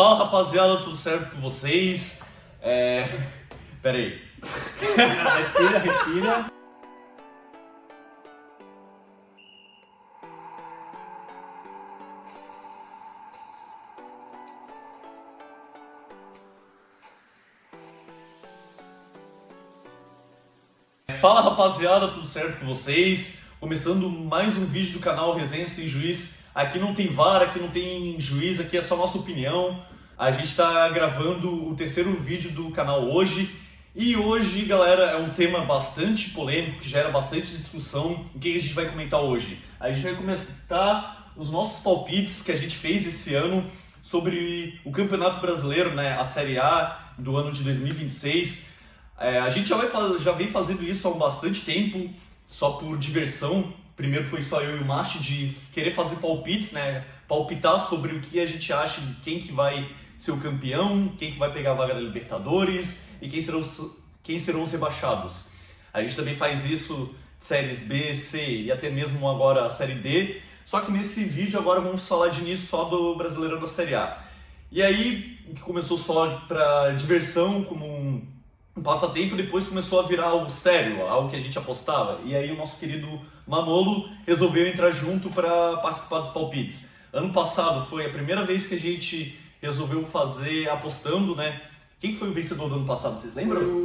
Fala rapaziada, tudo certo com vocês? Pera aí. Respira. Fala rapaziada, tudo certo com vocês? Começando mais um vídeo do canal Resenha Sem Juiz. Aqui não tem VAR, aqui não tem juiz, aqui é só nossa opinião. A gente está gravando o terceiro vídeo do canal hoje. E hoje, galera, é um tema bastante polêmico, que gera bastante discussão. O que a gente vai comentar hoje? A gente vai comentar os nossos palpites que a gente fez esse ano sobre o Campeonato Brasileiro, né, a Série A do ano de 2026. A gente já vem fazendo isso há bastante tempo, só por diversão. Primeiro foi só eu e o Márcio de querer fazer palpites, né? Palpitar sobre o que a gente acha de quem que vai ser o campeão, quem que vai pegar a vaga da Libertadores e quem serão os rebaixados. A gente também faz isso séries B, C e até mesmo agora a Série D. Só que nesse vídeo agora vamos falar de início só do Brasileirão da Série A. E aí, que começou só para diversão, como um passatempo, depois começou a virar algo sério, algo que a gente apostava. E aí o nosso querido Manolo resolveu entrar junto para participar dos palpites. Ano passado foi a primeira vez que a gente resolveu fazer apostando, né? Quem foi o vencedor do ano passado, vocês lembram?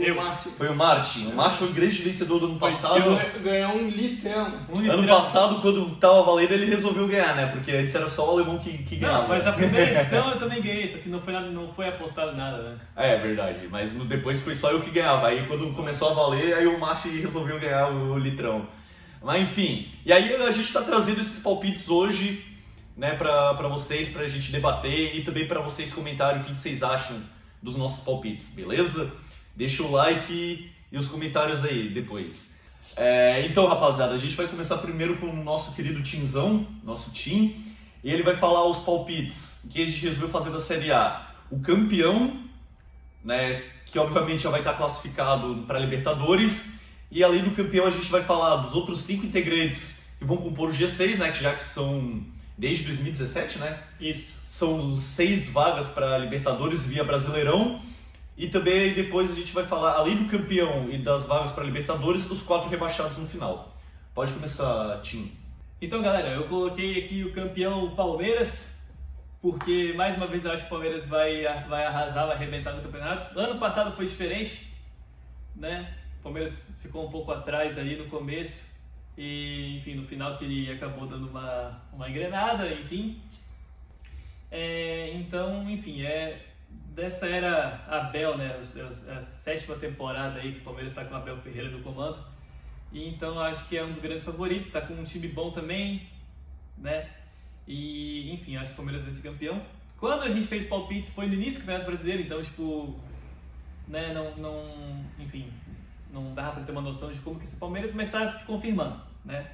Foi o Martin. O Martin foi o grande vencedor do ano passado. Ganhou um litrão. Ano passado, quando tava valendo, ele resolveu ganhar, né? Porque antes era só o alemão que ganhava. Não, mas a primeira edição eu também ganhei, só que não foi apostado nada, né? É verdade, mas depois foi só eu que ganhava. Aí quando começou a valer, aí o Martin resolveu ganhar o litrão. Mas enfim, e aí a gente tá trazendo esses palpites hoje, né, pra vocês, pra gente debater e também pra vocês comentarem o que vocês acham dos nossos palpites, beleza? Deixa o like e os comentários aí depois. Então, rapaziada, a gente vai começar primeiro com o nosso querido Timzão, nosso Tim, e ele vai falar os palpites que a gente resolveu fazer da Série A. O campeão, né, que obviamente já vai estar classificado para Libertadores, e além do campeão a gente vai falar dos outros 5 integrantes que vão compor o G6, né, que já que são desde 2017, né? Isso. São 6 vagas para Libertadores via Brasileirão. E também depois a gente vai falar, além do campeão e das vagas para Libertadores, os 4 rebaixados no final. Pode começar, Tim. Então, galera, eu coloquei aqui o campeão Palmeiras, porque mais uma vez eu acho que o Palmeiras vai arrasar, vai arrebentar no campeonato. Ano passado foi diferente, né? O Palmeiras ficou um pouco atrás ali no começo. E, enfim, no final que ele acabou dando uma engrenada, enfim. Então, enfim, dessa era Abel, né? A 7ª temporada aí que o Palmeiras está com o Abel Ferreira no comando. E então acho que é um dos grandes favoritos, está com um time bom também, né? E, enfim, acho que o Palmeiras vai ser campeão. Quando a gente fez palpites foi no início do Campeonato Brasileiro, então, tipo, né, enfim, não dava para ter uma noção de como que é esse Palmeiras, mas está se confirmando, né?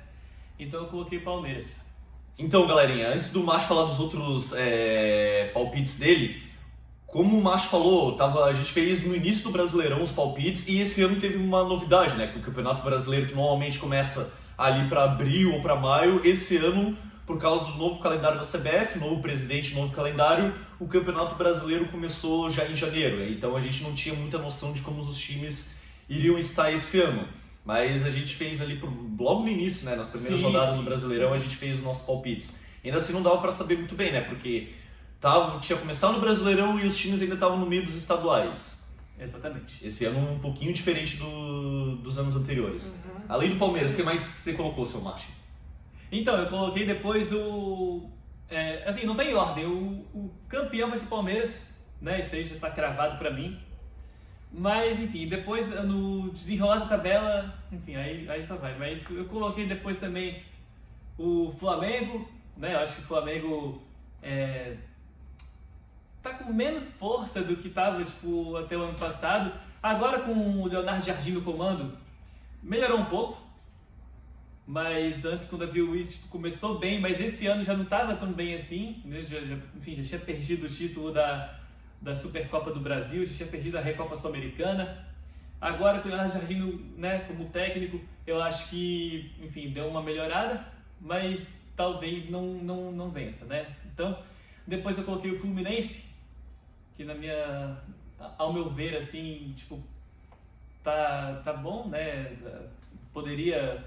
Então eu coloquei Palmeiras. Então, galerinha, antes do Márcio falar dos outros palpites dele, como o Márcio falou, a gente fez no início do Brasileirão os palpites e esse ano teve uma novidade, né? Que o Campeonato Brasileiro, que normalmente começa ali para abril ou para maio, esse ano, por causa do novo calendário da CBF, novo presidente, novo calendário, o Campeonato Brasileiro começou já em janeiro. Então a gente não tinha muita noção de como os times iriam estar esse ano. Mas a gente fez ali logo no início, né, nas primeiras rodadas do Brasileirão, a gente fez os nossos palpites. Ainda assim não dava para saber muito bem, né, porque tinha começado no Brasileirão e os times ainda estavam no meio dos estaduais. Exatamente. Esse ano um pouquinho diferente dos anos anteriores. Além do Palmeiras, o que mais você colocou, seu Márcio? Então, eu coloquei depois assim, não tem ordem. O campeão vai ser Palmeiras, né, isso aí já está cravado para mim. Mas, enfim, depois no desenrolar da tabela, enfim, aí só vai. Mas eu coloquei depois também o Flamengo, né? Eu acho que o Flamengo tá com menos força do que tava, tipo, até o ano passado. Agora com o Leonardo Jardim no comando, melhorou um pouco. Mas antes, com o Davi Luiz, tipo, começou bem, mas esse ano já não tava tão bem assim, né? Enfim, já tinha perdido o título da Supercopa do Brasil, já tinha perdido a Recopa Sul-Americana. Agora com o Leonardo Jardim, né, como técnico, eu acho que, enfim, deu uma melhorada, mas talvez não vença, né? Então, depois eu coloquei o Fluminense, ao meu ver, assim, tipo, tá bom, né? Poderia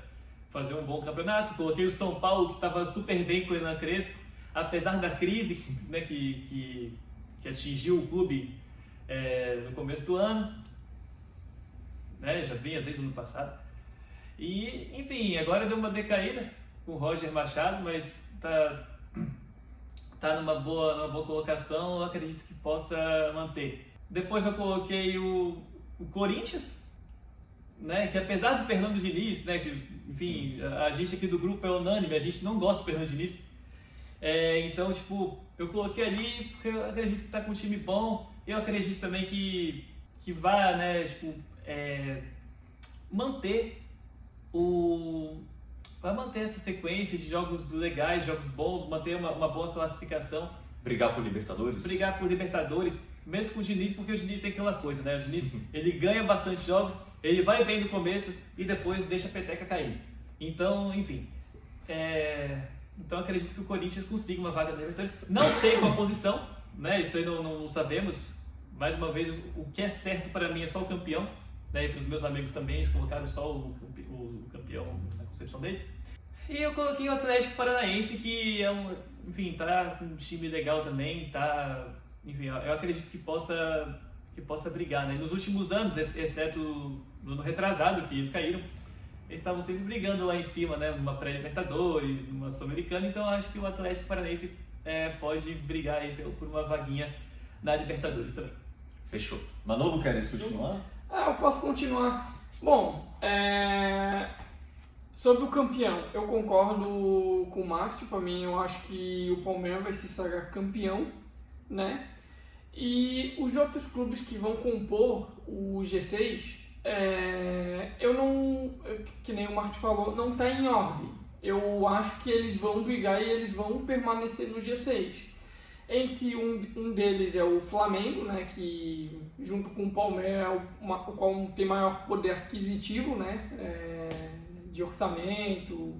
fazer um bom campeonato. Coloquei o São Paulo, que estava super bem com o Hernan Crespo, apesar da crise, né, que atingiu o clube no começo do ano, né? Já vinha desde o ano passado. E, enfim, agora deu uma decaída com o Roger Machado, mas tá numa boa colocação, eu acredito que possa manter. Depois eu coloquei o Corinthians, né, que apesar do Fernando Diniz, né, que, enfim, a gente aqui do grupo é unânime, a gente não gosta do Fernando Diniz, então, tipo, eu coloquei ali porque eu acredito que está com um time bom, eu acredito também que vai, né, tipo, manter essa sequência de jogos legais, jogos bons, manter uma boa classificação. Brigar por Libertadores? Brigar por Libertadores, mesmo com o Diniz, porque o Diniz tem aquela coisa, né? O Diniz, ele ganha bastante jogos, ele vai bem no começo e depois deixa a peteca cair. Então, enfim, então acredito que o Corinthians consiga uma vaga na Libertadores. Não sei qual a posição, né? Isso aí não sabemos. Mais uma vez, o que é certo para mim é só o campeão, né? E para os meus amigos também, eles colocaram só o campeão na concepção deles. E eu coloquei o Atlético Paranaense, que enfim, tá com um time legal também, enfim, eu acredito que possa brigar, né? Nos últimos anos, exceto no ano retrasado, que eles caíram, eles estavam sempre brigando lá em cima, né? Numa pré-Libertadores, numa Sul-Americana, então acho que o Atlético Paranaense pode brigar aí por uma vaguinha na Libertadores também. Fechou. Manolo, queres continuar? Eu posso continuar. Bom, sobre o campeão, eu concordo com o Márcio. Para mim, eu acho que o Palmeiras vai se sagrar campeão, né? E os outros clubes que vão compor o G6, eu não, que nem o Márcio falou, não está em ordem. Eu acho que eles vão brigar e eles vão permanecer no G6. Entre um deles é o Flamengo, né, que junto com o Palmeiras é o qual tem maior poder aquisitivo, né, de orçamento,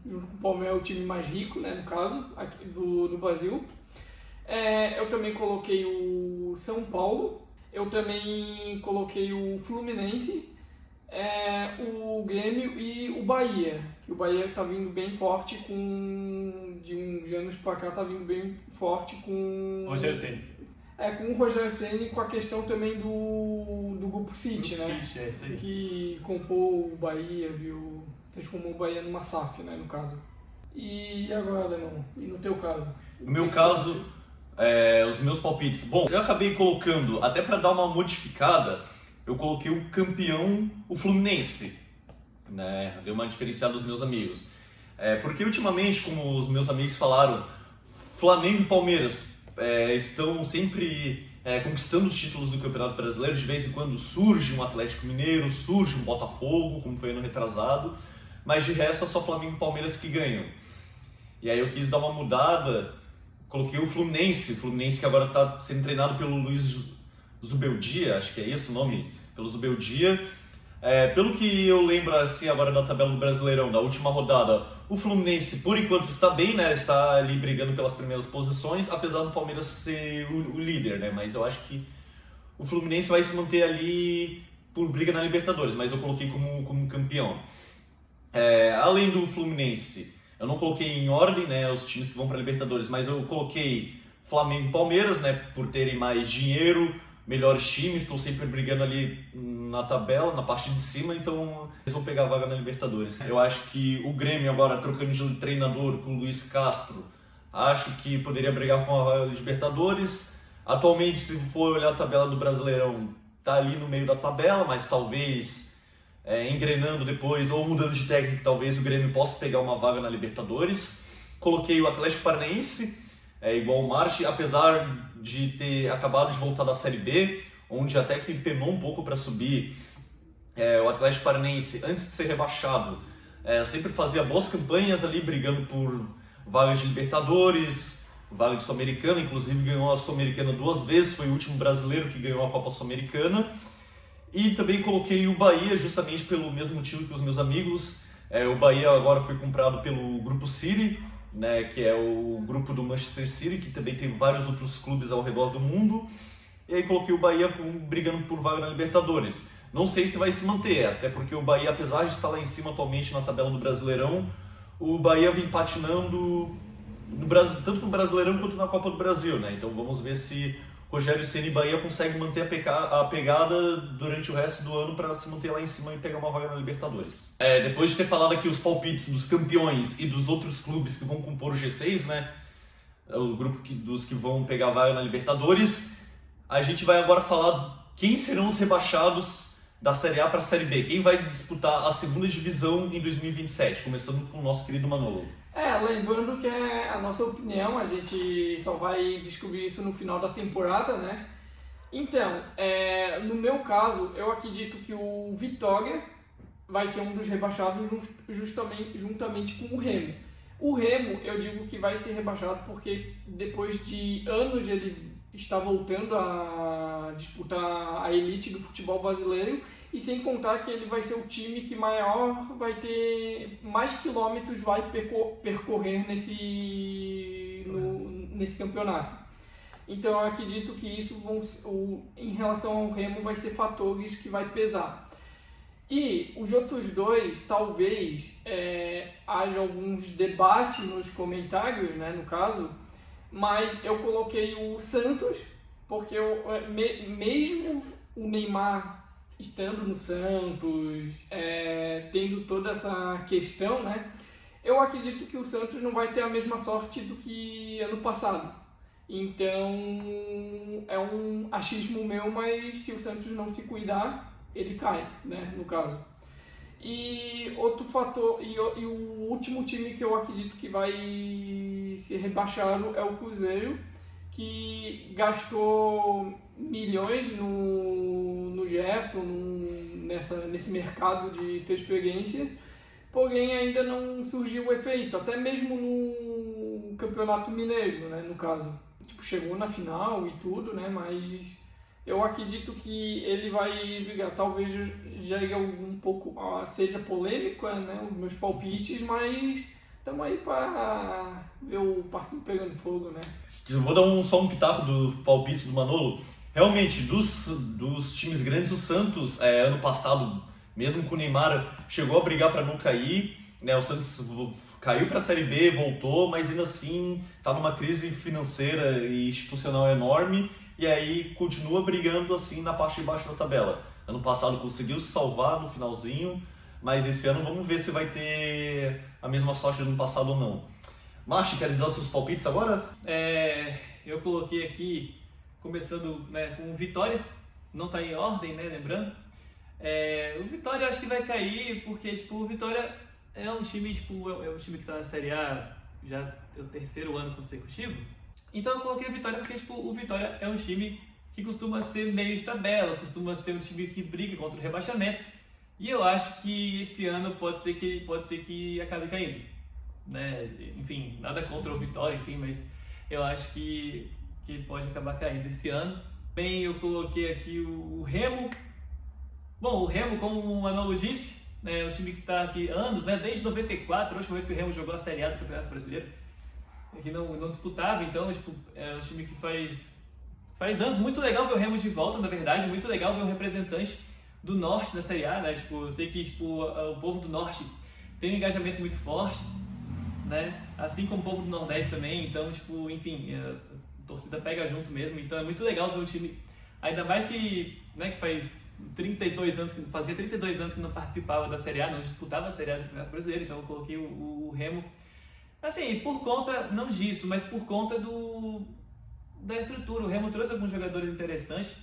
junto com o Palmeiras é o time mais rico, né, no caso, aqui do Brasil. Eu também coloquei o São Paulo, eu também coloquei o Fluminense, o Grêmio e o Bahia, que o Bahia está vindo bem forte de uns anos para cá, está vindo bem forte com... Rogério Ceni. Com o Rogério Ceni, com a questão também do Grupo City, né? City, isso aí. Que compôs o Bahia, transformou o Bahia numa SAF, né, no caso. E agora, Danão? E no teu caso? No meu caso, os meus palpites. Bom, eu acabei colocando, até para dar uma modificada, eu coloquei o campeão, o Fluminense, né? Deu uma diferenciada dos meus amigos. Porque ultimamente, como os meus amigos falaram, Flamengo e Palmeiras estão sempre conquistando os títulos do Campeonato Brasileiro. De vez em quando surge um Atlético Mineiro, surge um Botafogo, como foi ano retrasado, mas de resto é só Flamengo e Palmeiras que ganham. E aí eu quis dar uma mudada, coloquei o Fluminense que agora está sendo treinado pelo Luiz Zubeldia, acho que é esse o nome, pelo Zubeldia. Pelo que eu lembro assim, agora da tabela do Brasileirão, da última rodada, o Fluminense por enquanto está bem, né? Está ali brigando pelas primeiras posições, apesar do Palmeiras ser o líder, né? Mas eu acho que o Fluminense vai se manter ali por briga na Libertadores, mas eu coloquei como campeão. Além do Fluminense, eu não coloquei em ordem, né, os times que vão para a Libertadores, mas eu coloquei Flamengo e Palmeiras, né, por terem mais dinheiro, melhores times, estão sempre brigando ali na tabela, na parte de cima, então eles vão pegar a vaga na Libertadores. Eu acho que o Grêmio agora trocando de treinador com o Luiz Castro, acho que poderia brigar com a Libertadores. Atualmente, se for olhar a tabela do Brasileirão, tá ali no meio da tabela, mas talvez engrenando depois ou mudando de técnico, talvez o Grêmio possa pegar uma vaga na Libertadores. Coloquei o Atlético Paranaense, igual o Marchi, apesar de ter acabado de voltar da Série B, onde até que penou um pouco para subir. O Atlético Paranaense, antes de ser rebaixado, sempre fazia boas campanhas ali, brigando por vagas de Libertadores, vaga de Sul-Americana, inclusive ganhou a Sul-Americana 2 vezes, foi o último brasileiro que ganhou a Copa Sul-Americana. E também coloquei o Bahia, justamente pelo mesmo motivo que os meus amigos. O Bahia agora foi comprado pelo Grupo City, né, que é o grupo do Manchester City, que também tem vários outros clubes ao redor do mundo. E aí coloquei o Bahia brigando por vaga na Libertadores. Não sei se vai se manter, até porque o Bahia, apesar de estar lá em cima atualmente na tabela do Brasileirão, o Bahia vem patinando tanto no Brasileirão quanto na Copa do Brasil, né? Então vamos ver se Rogério Ceni e Bahia conseguem manter a pegada durante o resto do ano para se manter lá em cima e pegar uma vaga na Libertadores. Depois de ter falado aqui os palpites dos campeões e dos outros clubes que vão compor o G6, né? O grupo dos que vão pegar a vaga na Libertadores, a gente vai agora falar quem serão os rebaixados da Série A para a Série B. Quem vai disputar a segunda divisão em 2027, começando com o nosso querido Manolo. Lembrando que é a nossa opinião, a gente só vai descobrir isso no final da temporada, né? Então, no meu caso, eu acredito que o Vitória vai ser um dos rebaixados juntamente com o Remo. O Remo, eu digo que vai ser rebaixado porque depois de anos ele está voltando a disputar a elite do futebol brasileiro, e sem contar que ele vai ser o time que vai ter mais quilômetros vai percorrer nesse campeonato. Então eu acredito que isso em relação ao Remo vai ser fatores que vai pesar. E os outros dois, talvez haja alguns debates nos comentários, né, no caso, mas eu coloquei o Santos, porque mesmo o Neymar estando no Santos, tendo toda essa questão, né, eu acredito que o Santos não vai ter a mesma sorte do que ano passado. Então, é um achismo meu, mas se o Santos não se cuidar, ele cai, né, no caso. E outro fator, e o último time que eu acredito que vai ser rebaixado é o Cruzeiro, que gastou milhões no Gerson, nesse mercado de transferência, porém ainda não surgiu o efeito, até mesmo no Campeonato Mineiro, né, no caso. Chegou na final e tudo, né, mas eu acredito que ele vai brigar, talvez já um pouco, seja polêmico, né, os meus palpites, mas estamos aí para ver o parquinho pegando fogo, né. Eu vou dar só um pitaco do palpite do Manolo. Realmente, dos times grandes, o Santos, ano passado, mesmo com o Neymar, chegou a brigar para não cair, né? O Santos caiu para a Série B, voltou, mas ainda assim está numa crise financeira e institucional enorme, e aí continua brigando assim na parte de baixo da tabela. Ano passado conseguiu se salvar no finalzinho, mas esse ano vamos ver se vai ter a mesma sorte do ano passado ou não. Marchi, queres dar os seus palpites agora? Eu coloquei aqui, começando, né, com o Vitória, não está em ordem, né, lembrando. O Vitória eu acho que vai cair, porque o Vitória é um time, é um time que está na Série A já é o terceiro ano consecutivo. Então eu coloquei o Vitória porque o Vitória é um time que costuma ser meio de tabela, costuma ser um time que briga contra o rebaixamento. E eu acho que esse ano pode ser que acabe caindo, né? Enfim, nada contra o Vitória, enfim, mas eu acho que pode acabar caindo esse ano. Bem, eu coloquei aqui o Remo. Bom, o Remo, como o Manolo disse, é um time que está aqui há anos, né? Desde 94, a última vez que o Remo jogou a Série A do Campeonato Brasileiro, que não disputava, então é um time que faz anos. Muito legal ver o Remo de volta, na verdade, muito legal ver um representante do Norte da Série A, né? Eu sei que o povo do Norte tem um engajamento muito forte, né? Assim como o povo do Nordeste também, então, enfim, a torcida pega junto mesmo, então é muito legal ver um time, ainda mais que, né, que fazia 32 anos que não participava da Série A, não disputava a Série A do Campeonato Brasileiro, então eu coloquei o Remo, assim, por conta, não disso, mas por conta da estrutura. O Remo trouxe alguns jogadores interessantes,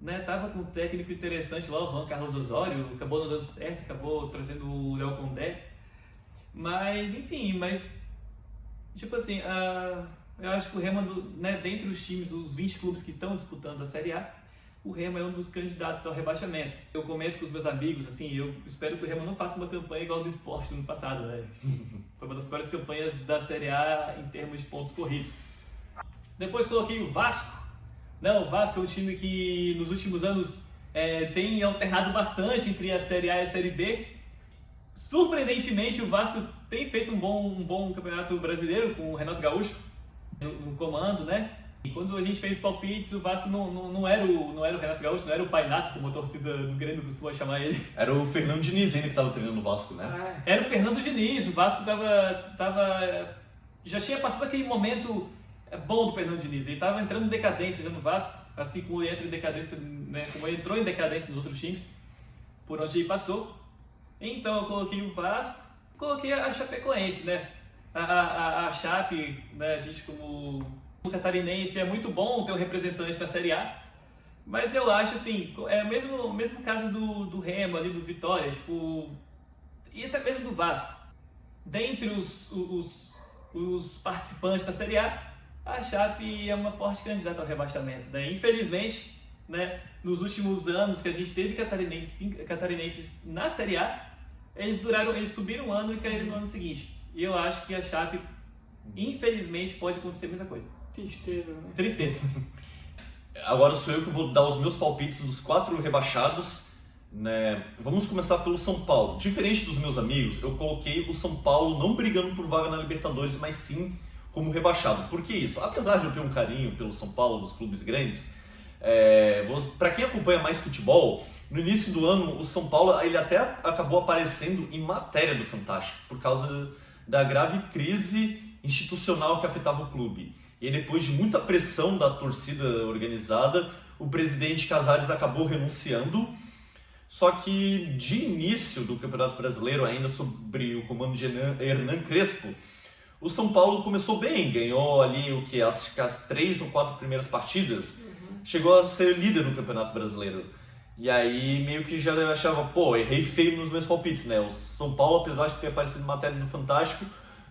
né? Tava com um técnico interessante lá, o Juan Carlos Osório, acabou não dando certo, acabou trazendo o Léo Condé, mas enfim, eu acho que o Remo, né, dentre os times, os 20 clubes que estão disputando a Série A, o Remo é um dos candidatos ao rebaixamento. Eu comento com os meus amigos, assim, eu espero que o Remo não faça uma campanha igual do Sport no ano passado, né? Foi uma das piores campanhas da Série A em termos de pontos corridos. Depois coloquei o Vasco. Não, o Vasco é um time que nos últimos anos tem alternado bastante entre a Série A e a Série B. Surpreendentemente, o Vasco tem feito um bom campeonato brasileiro com o Renato Gaúcho no comando, né? E quando a gente fez os palpites, o Vasco não era o Renato Gaúcho, não era o Painato, como a torcida do Grêmio costuma chamar ele. Era o Fernando Diniz ainda que estava treinando o Vasco, né? Era o Fernando Diniz, o Vasco já tinha passado aquele momento bom do Fernando Diniz. Ele estava entrando em decadência já no Vasco, assim como ele entra em decadência, né? Como ele entrou em decadência nos outros times, por onde ele passou. Então eu coloquei o Vasco, coloquei a Chapecoense, né? A Chape, né? A gente como catarinense é muito bom ter um representante da Série A, mas eu acho assim, é o mesmo caso do Remo ali, do Vitória, tipo, e até mesmo do Vasco. Dentre os participantes da Série a Chape é uma forte candidata ao rebaixamento, né? Infelizmente, né, nos últimos anos que a gente teve catarinenses na Série A, eles subiram um ano e caíram no ano seguinte. E eu acho que a Chape, infelizmente, pode acontecer a mesma coisa. Tristeza, né? Tristeza. Agora sou eu que vou dar os meus palpites dos 4 rebaixados, né? Vamos começar pelo São Paulo. Diferente dos meus amigos, eu coloquei o São Paulo não brigando por vaga na Libertadores, mas sim como rebaixado. Por que isso? Apesar de eu ter um carinho pelo São Paulo, dos clubes grandes, para quem acompanha mais futebol, no início do ano o São Paulo ele até acabou aparecendo em matéria do Fantástico por causa da grave crise institucional que afetava o clube. E depois de muita pressão da torcida organizada, o presidente Casares acabou renunciando. Só que de início do Campeonato Brasileiro, ainda sobre o comando de Hernan Crespo, o São Paulo começou bem, ganhou ali as 3 ou 4 primeiras partidas, chegou a ser líder no Campeonato Brasileiro. E aí meio que já achava, errei feio nos meus palpites, né? O São Paulo, apesar de ter aparecido em matéria do Fantástico,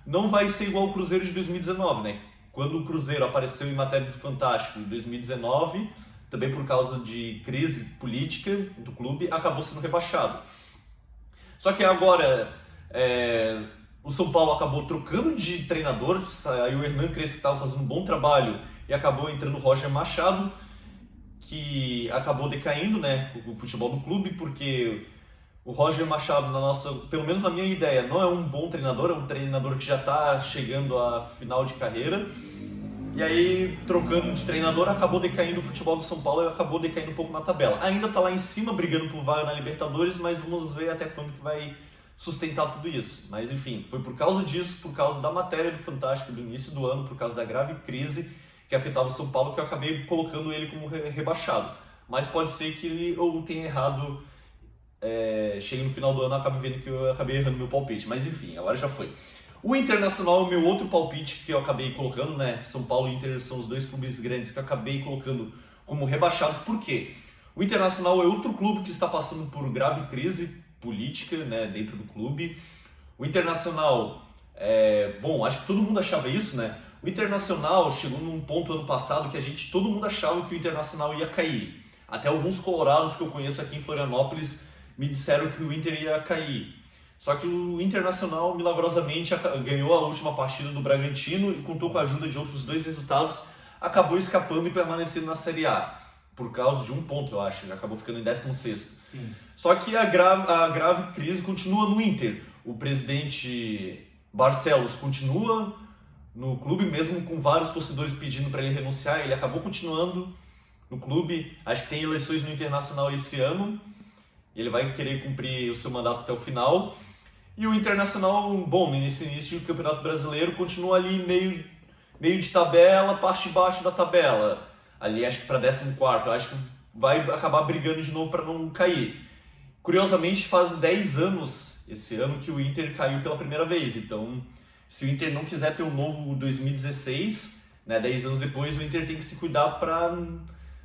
não vai ser igual ao Cruzeiro de 2019, né? Quando o Cruzeiro apareceu em matéria do Fantástico em 2019, também por causa de crise política do clube, acabou sendo rebaixado. Só que agora o São Paulo acabou trocando de treinador, saiu o Hernan Crespo que estava fazendo um bom trabalho e acabou entrando o Roger Machado, que acabou decaindo, né, o futebol do clube, porque o Roger Machado, pelo menos na minha ideia, não é um bom treinador, é um treinador que já está chegando à final de carreira. E aí, trocando de treinador, acabou decaindo o futebol do São Paulo e acabou decaindo um pouco na tabela. Ainda está lá em cima, brigando por vaga na Libertadores, mas vamos ver até quando que vai sustentar tudo isso. Mas enfim, foi por causa disso, por causa da matéria do Fantástico do início do ano, por causa da grave crise que afetava o São Paulo, que eu acabei colocando ele como rebaixado. Mas pode ser que eu tenha errado, cheguei no final do ano e acabe vendo que eu acabei errando meu palpite. Mas enfim, agora já foi. O Internacional é o meu outro palpite que eu acabei colocando, né? São Paulo e Inter são os 2 clubes grandes que eu acabei colocando como rebaixados. Por quê? O Internacional é outro clube que está passando por grave crise política, né, dentro do clube. O Internacional, acho que todo mundo achava isso, né? O Internacional chegou num ponto ano passado que todo mundo achava que o Internacional ia cair. Até alguns colorados que eu conheço aqui em Florianópolis me disseram que o Inter ia cair. Só que o Internacional, milagrosamente, ganhou a última partida do Bragantino e contou com a ajuda de outros 2 resultados, acabou escapando e permanecendo na Série A. Por causa de 1 ponto, eu acho. Acabou ficando em 16º. Sim. Só que a grave crise continua no Inter. O presidente Barcelos continua no clube, mesmo com vários torcedores pedindo para ele renunciar. Ele acabou continuando no clube. Acho que tem eleições no Internacional esse ano. Ele vai querer cumprir o seu mandato até o final. E o Internacional, nesse início do Campeonato Brasileiro, continua ali meio de tabela, parte de baixo da tabela. Ali acho que para 14º. Acho que vai acabar brigando de novo para não cair. Curiosamente, faz 10 anos esse ano que o Inter caiu pela primeira vez. Então, se o Inter não quiser ter um novo 2016, né, 10 anos depois, o Inter tem que se cuidar para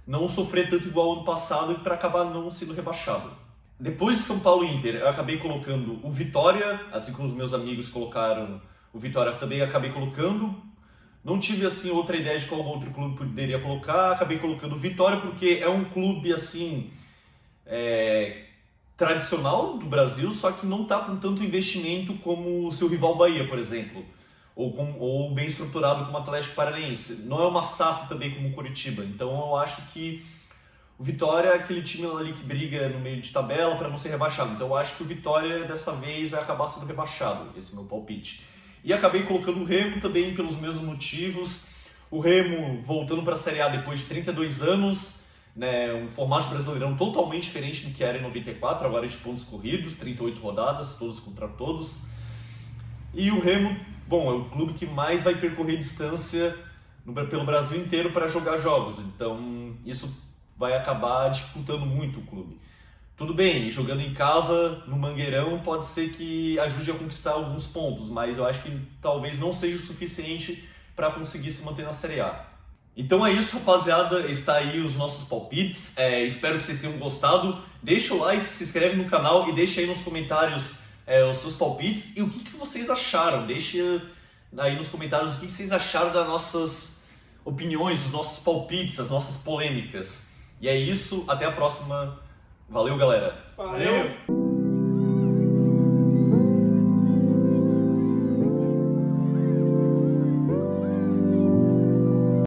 não sofrer tanto igual ao ano passado e para acabar não sendo rebaixado. Depois de São Paulo e Inter, eu acabei colocando o Vitória, assim como os meus amigos colocaram o Vitória, também acabei colocando. Não tive assim outra ideia de qual outro clube poderia colocar, acabei colocando o Vitória porque é um clube assim tradicional do Brasil, só que não está com tanto investimento como o seu rival Bahia, por exemplo, ou bem estruturado como o Atlético Paranaense. Não é uma SAF também como o Coritiba, então eu acho que O Vitória é aquele time ali que briga no meio de tabela para não ser rebaixado. Então eu acho que o Vitória dessa vez vai acabar sendo rebaixado. Esse é o meu palpite. E acabei colocando o Remo também pelos mesmos motivos. O Remo voltando para a Série A depois de 32 anos, né, um formato brasileirão totalmente diferente do que era em 94, agora de pontos corridos, 38 rodadas, todos contra todos. E o Remo, bom, é o clube que mais vai percorrer distância pelo Brasil inteiro para jogar jogos, então isso vai acabar dificultando muito o clube. Tudo bem, jogando em casa, no Mangueirão, pode ser que ajude a conquistar alguns pontos, mas eu acho que talvez não seja o suficiente para conseguir se manter na Série A. Então é isso, rapaziada, está aí os nossos palpites, espero que vocês tenham gostado. Deixa o like, se inscreve no canal e deixa aí nos comentários os seus palpites e o que vocês acharam. Deixa aí nos comentários o que vocês acharam das nossas opiniões, dos nossos palpites, as nossas polêmicas. E é isso, até a próxima. Valeu, galera! Valeu.